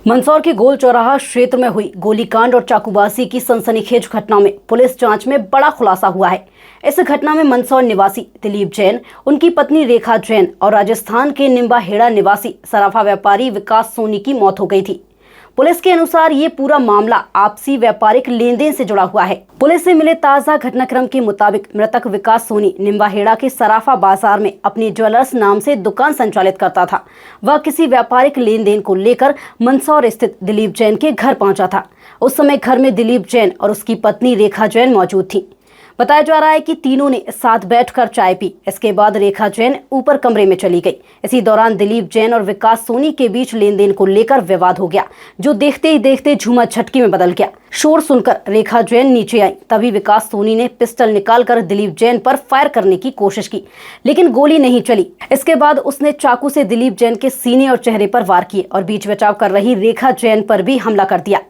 मंदसौर के गोल चौराहा क्षेत्र में हुई गोलीकांड और चाकूबाजी की सनसनीखेज घटना में पुलिस जांच में बड़ा खुलासा हुआ है। इस घटना में मंदसौर निवासी दिलीप जैन, उनकी पत्नी रेखा जैन और राजस्थान के निम्बाहेड़ा निवासी सराफा व्यापारी विकास सोनी की मौत हो गई थी। पुलिस के अनुसार ये पूरा मामला आपसी व्यापारिक लेन देन से जुड़ा हुआ है। पुलिस से मिले ताजा घटनाक्रम के मुताबिक मृतक विकास सोनी निम्बाहेड़ा के सराफा बाजार में अपनी ज्वेलर्स नाम से दुकान संचालित करता था। वह किसी व्यापारिक लेन देन को लेकर मंदसौर स्थित दिलीप जैन के घर पहुंचा था। उस समय घर में दिलीप जैन और उसकी पत्नी रेखा जैन मौजूद थी। बताया जा रहा है कि तीनों ने साथ बैठकर चाय पी। इसके बाद रेखा जैन ऊपर कमरे में चली गई। इसी दौरान दिलीप जैन और विकास सोनी के बीच लेन देन को लेकर विवाद हो गया, जो देखते ही देखते झूमा झटकी में बदल गया। शोर सुनकर रेखा जैन नीचे आई। तभी विकास सोनी ने पिस्टल निकालकर दिलीप जैन पर फायर करने की कोशिश की, लेकिन गोली नहीं चली। इसके बाद उसने चाकू से दिलीप जैन के सीने और चेहरे पर वार किए और बीच बचाव कर रही रेखा जैन पर भी हमला कर दिया।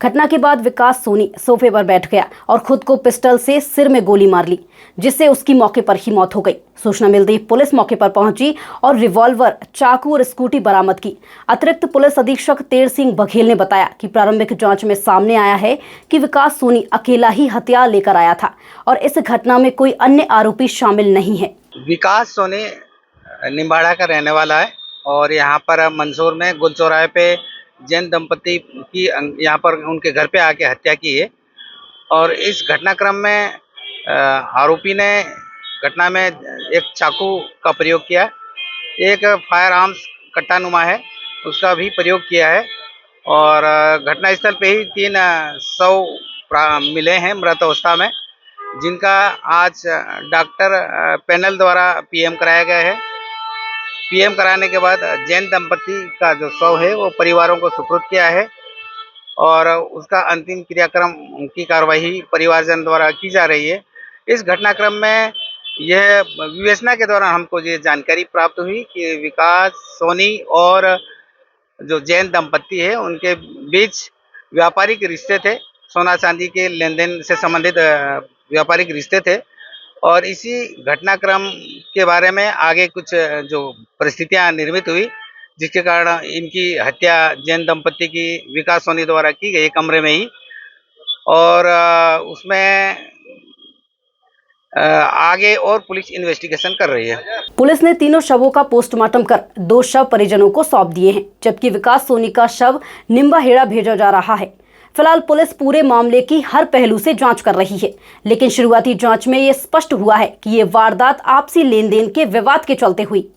घटना के बाद विकास सोनी सोफे पर बैठ गया और खुद को पिस्टल से सिर में गोली मार ली, जिससे उसकी मौके पर ही मौत हो गई। सूचना मिलते ही पुलिस मौके पर पहुंची और रिवॉल्वर, चाकू और स्कूटी बरामद की। अतिरिक्त पुलिस अधीक्षक तेर सिंह बघेल ने बताया कि प्रारंभिक जांच में सामने आया है कि विकास सोनी अकेला ही हथियार लेकर आया था और इस घटना में कोई अन्य आरोपी शामिल नहीं है। विकास सोनी निम्बाड़ा का रहने वाला है और यहाँ पर मंदसौर में गोल चौराहे पे जैन दंपति की यहाँ पर उनके घर पे आके हत्या की है। और इस घटनाक्रम में आरोपी ने घटना में एक चाकू का प्रयोग किया, एक फायर आर्म्स कट्टानुमा है उसका भी प्रयोग किया है। और घटनास्थल पे ही 3 शव मिले हैं मृत अवस्था में, जिनका आज डॉक्टर पैनल द्वारा पीएम कराया गया है। पीएम कराने के बाद जैन दंपति का जो शव है वो परिवारों को सुपुर्द किया है और उसका अंतिम क्रियाक्रम की कार्यवाही परिवारजन द्वारा की जा रही है। इस घटनाक्रम में यह विवेचना के दौरान हमको ये जानकारी प्राप्त हुई कि विकास सोनी और जो जैन दंपति है उनके बीच व्यापारिक रिश्ते थे, सोना चांदी के लेन देन से संबंधित व्यापारिक रिश्ते थे। और इसी घटनाक्रम के बारे में आगे कुछ जो परिस्थितियां निर्मित हुई, जिसके कारण इनकी हत्या जैन दंपति की विकास सोनी द्वारा की गई कमरे में ही। और उसमें आगे और पुलिस इन्वेस्टिगेशन कर रही है। पुलिस ने तीनों शवों का पोस्टमार्टम कर 2 शव परिजनों को सौंप दिए हैं, जबकि विकास सोनी का शव निम्बाहेड़ा भेजा जा रहा है। फिलहाल पुलिस पूरे मामले की हर पहलू से जांच कर रही है, लेकिन शुरुआती जांच में ये स्पष्ट हुआ है कि ये वारदात आपसी लेन देन के विवाद के चलते हुई।